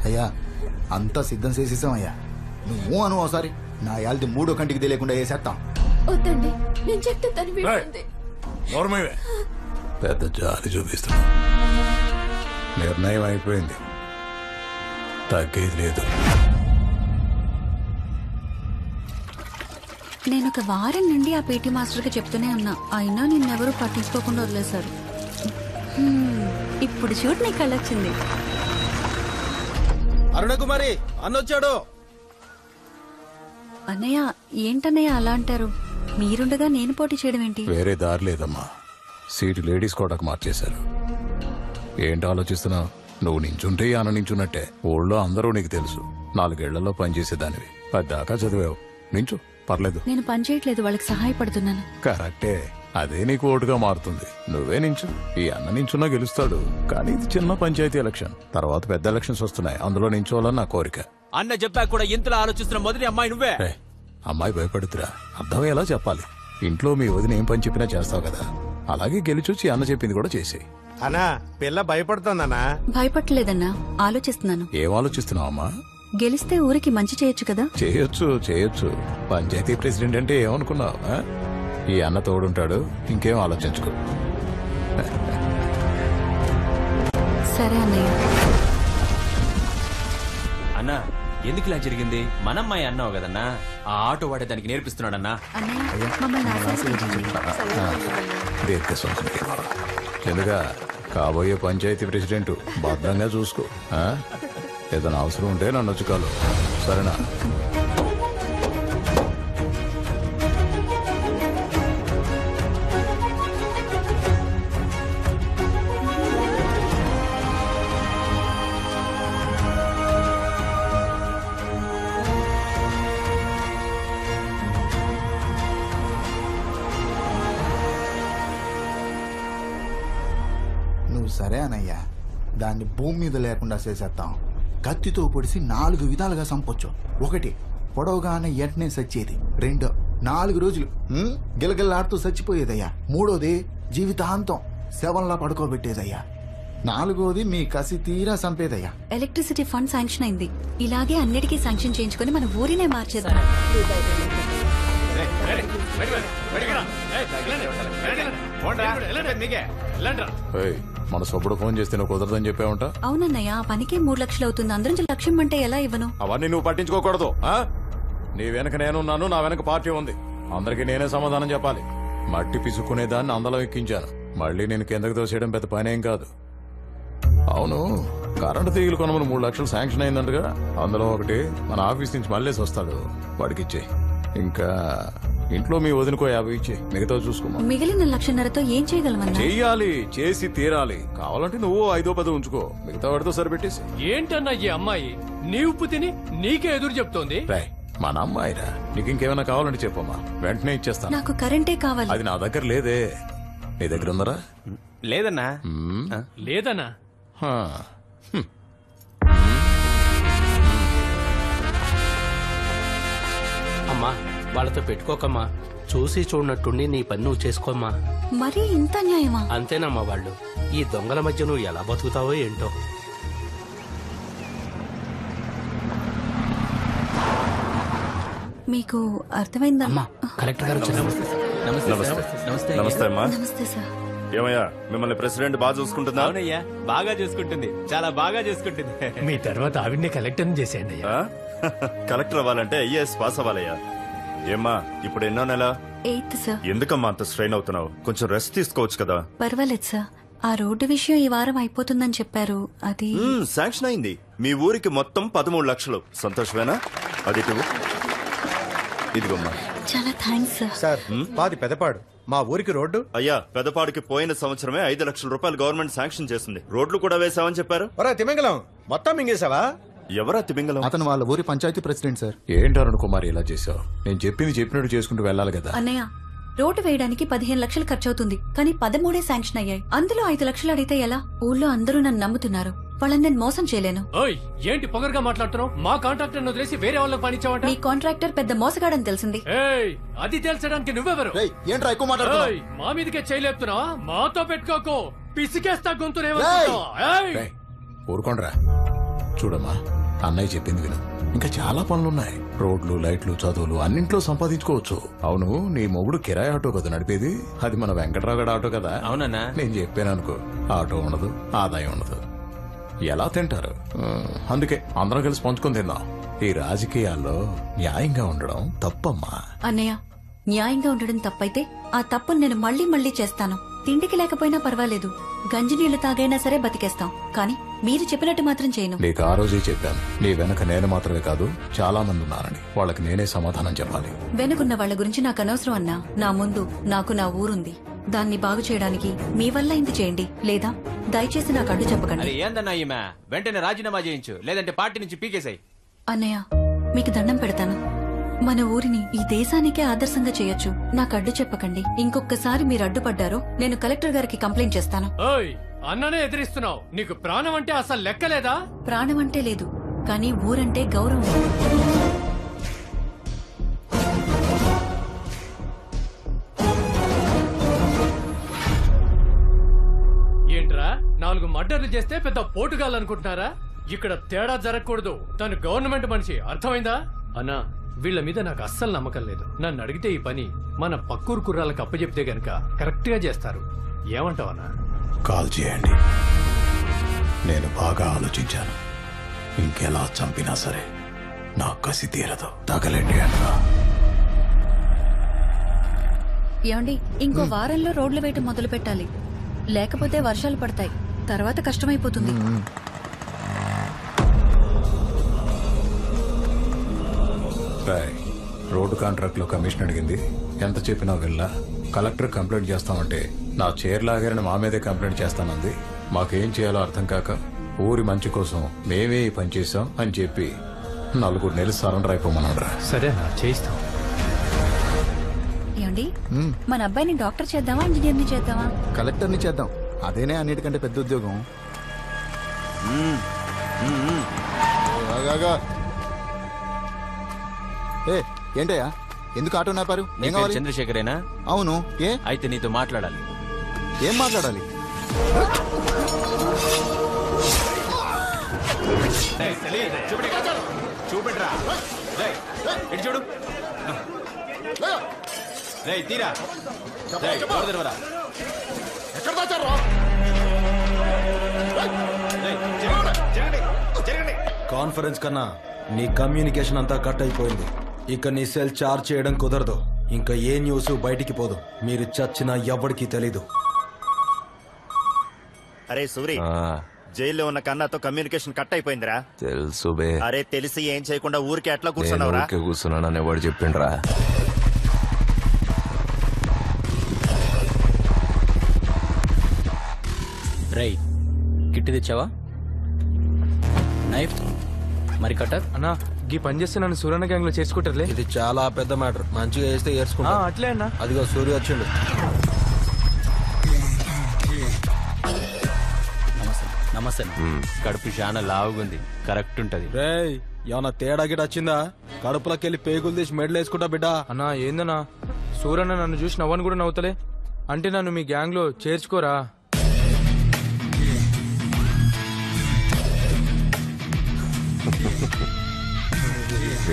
అయ్యా అంతా సిద్ధం చేసేసామయ్యా. నువ్వు అను ఒకసారి నా యాల్ది మూడో కంటికి తెలియకుండా వేసేస్తాం. వద్దండి, నేను చెప్తే తను వింటుంది. పెద్ద జాలి చూపిస్తున్నా. నిర్ణయం అయిపోయింది, తగ్గేది లేదు. నేను ఒక వారం నుండి ఆ పీటీ మాస్టర్కి చెప్తూనే ఉన్నా, అయినా నిన్నెవరూ పట్టించుకోకుండా వదిలేశారు. ఇప్పుడు చూడు నీ కళ్ళొచ్చింది. అరుణకుమారి అన్నొచ్చాడు. అన్నయ్య ఏంటన్నయ్య అలా అంటారు? మీరుండగా నేను పోటీ చేయడం ఏంటి? వేరే దారి లేదమ్మా. సీటు లేడీస్ కోటకు మార్చేశారు. ఏంటి ఆలోచిస్తున్నావు? నువ్వు నించుంటే అన్న నించున్నట్టే. ఊళ్ళో అందరూ నీకు తెలుసు. 4 ఏళ్లలో పనిచేసేదానివి, 10 దాకా చదివావు. నించు, పర్లేదు. నేను పని చేయట్లేదు, వాళ్ళకి సహాయపడుతున్నాను. కరెక్టే, అదే నీకు ఓటుగా మారుతుంది. నువ్వే నించు. ఈ అన్న నించున్నా గెలుస్తాడు. కానీ ఇది చిన్న పంచాయతీ ఎలక్షన్, తర్వాత పెద్ద ఎలక్షన్స్ వస్తున్నాయి. అందులో నించోవాలని నా కోరిక. అన్న చెప్పాక కూడా ఇంతలా ఆలోచిస్తున్న మొదటి అమ్మాయి నువ్వే. అమ్మాయి భయపడుతురా, అర్థమయ్యేలా చెప్పాలి. ఇంట్లో మీ వదిన ఏం పని చెప్పినా చేస్తావు కదా, అలాగే గెలిచొచ్చి అన్న చెప్పింది కూడా చేసేయి. అన్నా పిల్ల భయపడుతోందన్నా. భయపట్టలేదన్నా, ఆలోచిస్తున్నాను. ఏం ఆలోచిస్తున్నావు అమ్మా? గెలిస్తే ఊరికి మంచి చేయొచ్చు కదా. చేయొచ్చు. పంచాయతీ ప్రెసిడెంట్ అంటే ఏమనుకున్నావు? ఈ అన్న తోడుంటాడు, ఇంకేం ఆలోచించుకో. సరే అన్నయ్య. అన్నా ఎందుకు ఇలా జరిగింది? మనమ్మాయి అన్నావు కదన్నా, ఆ ఆటో వాడే దానికి నేర్పిస్తున్నాడన్నా. అన్నయ్య మమ్మల్ని ఆశీర్వదించండి. ఎందుగా కాబోయే పంచాయతీ ప్రెసిడెంట్ భద్రంగా చూసుకో. ఏదైనా అవసరం ఉంటే నన్ను వచ్చుకోలు, సరేనా? నువ్వు సరే అనయ్యా, దాన్ని భూమి మీద లేకుండా చేసేస్తాం. కత్తితో పొడిసి 4 విధాలుగా చంపొచ్చు. 1 పొడవుగానే వెంటనే చచ్చేది. 2 4 రోజులు గిలగిల్లాడుతూ చచ్చిపోయేదయ్యా. 3వది జీవితాంతం శవంలా పడుకోబెట్టేదయ్యా. 4వది మీ కసి తీరా చంపేదయ్యా. ఎలక్ట్రిసిటీ ఫండ్ శాంక్షన్ అయింది. ఇలాగే అన్నిటికీ శాంక్షన్ చేయించుకుని మన ఊరినే మార్చేద్దాం. మన సొప్పుడు ఫోన్ చేస్తే నువ్వు కుదరదని చెప్పావుంటా? అవునన్నయ్య, ఆ పనికి 3 లక్షలు అవుతుంది. అందరం లక్ష్యం అంటే ఎలా ఇవ్వను? అవన్నీ నువ్వు పట్టించుకోకూడదు. నీ వెనక నేనున్నాను, నా వెనక పార్టీ ఉంది. అందరికీ నేనే సమాధానం చెప్పాలి. మట్టి పిసుక్కునేదాన్ని అందలం ఎక్కించాను. మళ్ళీ నేను కిందకి తోసేయడం పెద్ద పనేం కాదు. అవును, కరెంటు తీగలు కొనమని 3 లక్షలు శాంక్షన్ అయిందంటగా. అందులో 1 మన ఆఫీస్ నుంచి మళ్ళీ వస్తాడు, వాడికిచ్చే. ఇంకా ఇంట్లో మీ వదినకో 50 ఇచ్చే, మిగతా చూసుకోమా. మిగిలిన 1.5 ఏం చేయగలమన్నా? చెయ్యాలి, చేసి తీరాలి. కావాలంటే నువ్వు 5-10 ఉంచుకో, మిగతా వాడితో సరిపెట్టేసి. ఏంటన్నా ఈ అమ్మాయి నీ ఉప్పు తిని నీకే ఎదురు చెప్తోంది? రాయ్, మన అమ్మాయిరా, నీకు ఇంకేమైనా కావాలంటే చెప్పమ్మా, వెంటనే ఇచ్చేస్తాను. నాకు కరెంటే కావాలి. అది నా దగ్గర లేదే, నీ దగ్గర ఉందరా? లేదన్నా. లేదన్నా. అమ్మా వాళ్ళతో పెట్టుకోకమ్మా, చూసి చూడనట్టుండి నీ పని నువ్వు చేసుకోమ్మా. మరీ ఇంత న్యాయమా? అంతేనమ్మా, వాళ్ళు ఈ దొంగల మధ్య నువ్వు ఎలా బతుకుతావో ఏంటో. మీకు అర్థమైందమ్మా? కలెక్టర్ గారు నమస్తే అమ్మా. నమస్తే సార్. ఏమయ్యా, మిమ్మల్ని ప్రెసిడెంట్ బాగా చూసుకుంటుందా? అవునయ్యా, బాగా చూసుకుంటుంది, చాలా బాగా చూసుకుంటుంది. మీ తర్వాత ఆవిడ్నే కలెక్టర్ చేసేయండి అయ్యా. కలెక్టర్ అవ్వాలంటే ఐఏఎస్ పాస్ అవ్వాలయ్యా. ఏమ్మా, ఇప్పుడు ఎన్నో నెల? 8th sir. ఎందుకమ్మా అంత స్ట్రెయిన్ అవుతున్నావు? కొంచెం రెస్ట్ తీసుకోవచ్చు కదా. పర్వాలేదు సార్, ఆ రోడ్డు విషయం ఈ వారం అయిపోతుందని చెప్పారు. అది శాంక్షన్ అయింది. మీ ఊరికి మొత్తం 13 లక్షలు. సంతోషమేనా? అది ఇదిగోమ్మా. చాలా థ్యాంక్స్ సార్. సార్, మాది పెదపాడు. మా ఊరికి రోడ్డు. అయ్యా, పెదపాడికి పోయిన సంవత్సరమే 5 లక్షల రూపాయలు గవర్నమెంట్ శాంక్షన్ చేసింది. రోడ్లు కూడా వేసామని చెప్పారు. తిమింగలం మొత్తం మింగేశావా? ఎవరా తిమింగలం? అతను వాళ్ళ ఊరి పంచాయతీ ప్రెసిడెంట్ సార్. ఏంటి అరుణ్ కుమార్ ఇలా చేసావు? నేను చెప్పింది చెప్పినట్టు చేసుకుంటూ వెళ్ళాలి కదా. అన్నయ్య, రోడ్డు వేయడానికి 15 లక్షలు ఖర్చు అవుతుంది, కానీ 13 శాంక్షన్ అయ్యాయి. అందులో 5 లక్షలు అడిగితే ఎలా? ఊళ్ళో అందరూ నన్ను నమ్ముతున్నారు. వాళ్ళని నేను మోసం చేయలేను. ఓయ్ ఏంటి పొగరుగా మాట్లాడుతున్నావు? మా కాంట్రాక్టర్ వదిలేసి వేరే వాళ్ళకి పనిచ్చావంట. మీ కాంట్రాక్టర్ పెద్ద మోసగాడని తెలిసింది. ఏయ్ అది తెలుసడానికి నువ్వెవరు? రేయ్, ఏంట్రా ఎక్కువ మాట్లాడుతున్నావ్? ఏయ్, మా మీదకే చేయలేపుతున్నావా? మాతో పెట్టుకోకు, పిసికేస్తా గొంతునేమో. రేయ్, ఊరుకోండ్రా. చూడమ్మా, అన్నయ్య చెప్పింది విను. ఇంకా చాలా పనులున్నాయి. రోడ్లు, లైట్లు, చదువులు అన్నింట్లో సంపాదించుకోవచ్చు. అవును, నీ మొగుడు కిరాయి ఆటో కదా నడిపేది? అది మన వెంకట్రావు గడ ఆటో కదా? అవునన్నా. నేను చెప్పాను అనుకో, ఆటో ఉండదు, ఆదాయం ఉండదు, ఎలా తింటారు? అందుకే అందరం కలిసి పంచుకొని తిందాం. ఈ రాజకీయాల్లో న్యాయంగా ఉండడం తప్పమ్మా. అన్నయ్య, న్యాయంగా ఉండడం తప్పైతే ఆ తప్పును నేను మళ్ళీ మళ్ళీ చేస్తాను. తిండికి లేకపోయినా పర్వాలేదు, గంజి నీళ్లు తాగైనా సరే బతికేస్తాం. కానీ మీరు చెప్పినట్టు మాత్రం చేయను. నీకు ఆ రోజే చెప్పాను, నీ వెనక నేను మాత్రమే కాదు చాలా మంది ఉన్నారని. వాళ్ళకి నేనే సమాధానం చెప్పాలి. వెనుకున్న వాళ్ళ గురించి నాకు అనవసరం అన్నా. నా ముందు నాకు నా ఊరుంది. దాన్ని బాగు చేయడానికి మీ వల్ల ఇంత చేయండి, లేదా దయచేసి నాకు అడ్డు చెప్పకండి. అరే ఏందన్నా ఈమె? వెంటనే రాజీనామా చేయించు, లేదంటే పార్టీ నుంచి పీకేసాయి. అన్నయ్య, మీకు దండం పెడతాను. మన ఊరిని ఈ దేశానికే ఆదర్శంగా చేయొచ్చు. నాకు అడ్డు చెప్పకండి. ఇంకొకసారి మీరు అడ్డుపడ్డారో నేను కలెక్టర్ గారికి కంప్లైంట్ చేస్తాను. ఓయ్ అన్ననే ఎదిరిస్తున్నావు. నీకు ప్రాణం అంటే అసలు లెక్కలేదా? ప్రాణం అంటే లేదు, కానీ ఊరంటే గౌరవం. ఏంట్రా, 4 మర్డర్లు చేస్తే పెద్ద పోటుగాలనుకుంటున్నారా? ఇక్కడ తేడా జరగకూడదు. తను గవర్నమెంట్ మనిషి, అర్థమైందా? అన్నా, వీళ్ళ మీద నాకు అస్సలు నమ్మకం లేదు. నన్ను అడిగితే ఈ పని మన పక్కూరు కుర్రాలకు అప్పచెప్తే గనక కరెక్ట్ గా చేస్తారు. ఏమంటావన్నా? కాల్ చేయండి. నేను బాగా ఆలోచించాను. ఇంకెలా చంపినా సరే నా కసి తీరదు. తగలండి అన్నా. ఏమండి, ఇంకో వారంలో రోడ్లు వేయటం మొదలు పెట్టాలి. లేకపోతే వర్షాలు పడతాయి, తర్వాత కష్టమైపోతుంది. రోడ్డు కాంట్రాక్ట్ లో కమిషన్ అడిగింది. ఎంత చెప్పినా వెళ్ళా. కలెక్టర్ కంప్లైంట్ చేస్తామంటే నా చైర్ లాగారని మా మీదే కంప్లైంట్ చేస్తానంది. మాకేం చేయాలో అర్థం కాక ఊరి మంచి కోసం మేమే ఈ పని చేశాం అని చెప్పి 4 నెలలు సరెండర్ అయిపోమన్నాడు. సరేనా, చేయిస్తాం. ఏమండి, మన అబ్బాయిని డాక్టర్ చేద్దామా, ఇంజనీర్ని చేద్దామా? కలెక్టర్ని చేద్దాం, అదేనే అన్నిటికంటే పెద్ద ఉద్యోగం. ఏ ఏంటయ్యా, ఎందుకు ఆటో నాపారు? నీ పేరు చంద్రశేఖరేనా? అవును. ఏ అయితే నీతో మాట్లాడాలి. ఏం మాట్లాడాలి? చూపెట్రా, చూడు. తీరా కాన్ఫరెన్స్ కన్నా నీ కమ్యూనికేషన్ అంతా కట్ అయిపోయింది. ఇక నీ సెల్ చార్జ్ చేయడం కుదరదు. ఇంకా ఏ న్యూస్ బయటికి పోదు. మీరు చచ్చినా ఎవరికి తెలీదు. అరే సూరి, జైల్లో ఉన్న కన్నాతో కమ్యూనికేషన్ కట్ అయిపోయిందిరా. తెలుసు బే. అరే తెలిసి ఏం చేయకుండా ఊరికే ఎట్లా కూర్చున్నావురా? కూర్చున్నానని ఎవడు చెప్పిండ్రా? రై, కిట్టి తెచ్చావా? నైఫ్ మరి కట్టర్? అన్నా, ఈ పని చేస్తే నన్ను సూర్యన్న గ్యాంగ్ లో చేసుకుంటారులే. ఇది చాలా పెద్ద మ్యాటర్. మంచిగా వేస్తే ఏర్చుకుంటా. అట్లే అన్నా. అదిగో సూర్య వచ్చిండు. నమస్తే. కడుపు చాలా లావుగుంది, కరెక్ట్ ఉంటది. రేయ్, ఏమన్నా తేడా గిట వచ్చిందా? కడుపులోకెళ్ళి పేగులు తీసి మెడలు వేసుకుంటా బిడ్డ. అన్నా ఏందన్నా, సూర్యన్న నన్ను చూసి నవ్వను కూడా నవ్వుతలే. అంటే నన్ను మీ గ్యాంగ్ లో చేర్చుకోరా?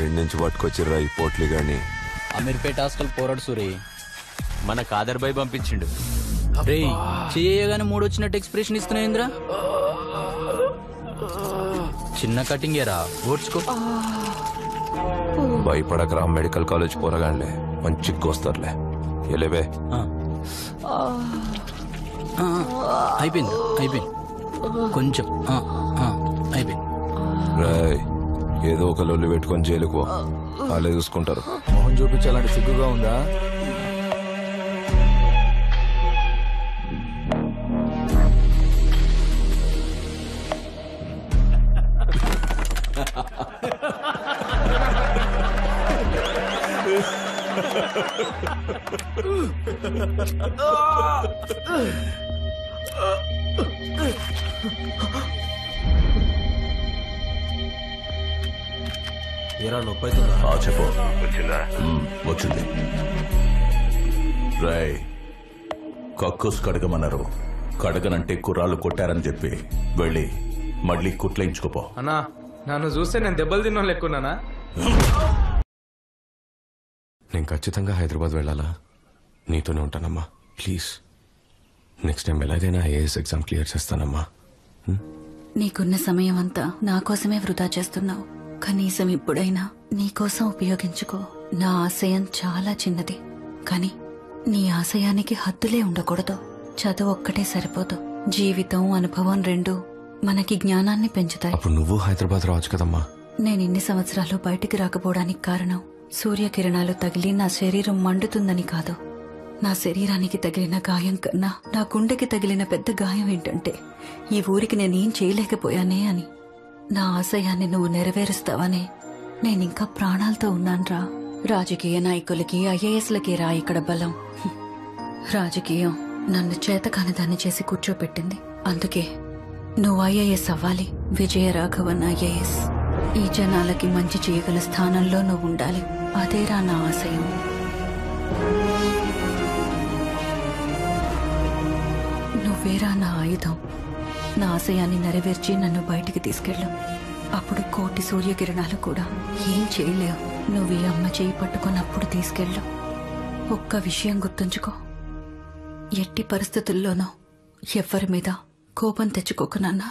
ఏడు నుంచి పట్టుకొచ్చిర్రా ఈ పోట్లి గాని. అమీర్పేట హాస్టల్ పోరాడు సూరి. మన కాదర్ బాయ్ పంపించిండు. రే, చేయగానే 3 వచ్చినట్టు ఎక్స్ప్రెషన్ ఇస్తున్నాయింద్రా. చిన్న కటింగ్ ఏరా, ఓడ్చుకో. భయపడకరా, మెడికల్ కాలేజ్ పోరగాండ్లే, మంచి కోస్తారులే. ఎలేవే. అయిపోయింది అయిపోయింది, కొంచెం అయిపోయింది. రాయ్, ఏదో ఒక లొల్లి పెట్టుకొని జైలుకు పో, వాళ్ళే చూసుకుంటారు. మొహం చూపించాలంటే సిగ్గుగా ఉందా? ఏరా నొప్పి అవుతుందా? చెప్పు వచ్చింది రాయ్ కక్కుస్ కడగమన్నారు. కడగనంటే కుర్రాళ్ళు కొట్టారని చెప్పి వెళ్ళి మళ్ళీ కుట్లేయించుకోపో. అన్నా నన్ను చూస్తే నేను దెబ్బలు తిన్నా లెక్కున్నానా? నేను ఖచ్చితంగా హైదరాబాద్ వెళ్ళాలా? నీతోనే ఉంటానమ్మా ప్లీజ్. నెక్స్ట్ టైం ఎలాగైనా ఐఏఎస్ ఎగ్జామ్ క్లియర్ చేస్తానమ్మా. నీకున్న సమయం అంతా నా కోసమే వృధా చేస్తున్నావు. కనీసం ఇప్పుడైనా నీకోసం ఉపయోగించుకో. నా ఆశయం చాలా చిన్నది, కానీ నీ ఆశయానికి హద్దులే ఉండకూడదు. చదువు ఒక్కటే సరిపోదు, జీవితం అనుభవం రెండు మనకి జ్ఞానాన్ని పెంచుతాయి. అప్పుడు నువ్వు హైదరాబాద్ రావచ్చు కదమ్మా. నేను ఇన్ని సంవత్సరాలు బయటికి రాకపోవడానికి కారణం సూర్యకిరణాలు తగిలి నా శరీరం మండుతుందని కాదు. నా శరీరానికి తగిలిన గాయం కన్నా నా గుండెకి తగిలిన పెద్ద గాయం ఏంటంటే ఈ ఊరికి నేనేం చేయలేకపోయానే అని. నా ఆశయాన్ని నువ్వు నెరవేరుస్తావనే నేనింకా ప్రాణాలతో ఉన్నాన్రా. రాజకీయ నాయకులకి ఐఏఎస్లకి రా ఇక్కడ బలం. రాజకీయం నన్ను చేతకాని దాన్ని చేసి కూర్చోపెట్టింది. అందుకే నువ్వు ఐఏఎస్ అవ్వాలి. విజయరాఘవన్ ఐఏఎస్. ఈ జనాలకి మంచి చేయగల స్థానంలో నువ్వు ఉండాలి. అదేరా నా ఆశయం. నువ్వేరా నా ఆయుధం. నా ఆశయాన్ని నెరవేర్చి నన్ను బయటికి తీసుకెళ్ళు. అప్పుడు కోటి సూర్యకిరణాలు కూడా ఏం చేయలేవు. నువ్వు ఈ అమ్మ చేయి పట్టుకున్నప్పుడు తీసుకెళ్ళు. ఒక్క విషయం గుర్తుంచుకో, ఎట్టి పరిస్థితుల్లోనూ ఎవ్వరి మీద కోపం తెచ్చుకోకు నాన్నా.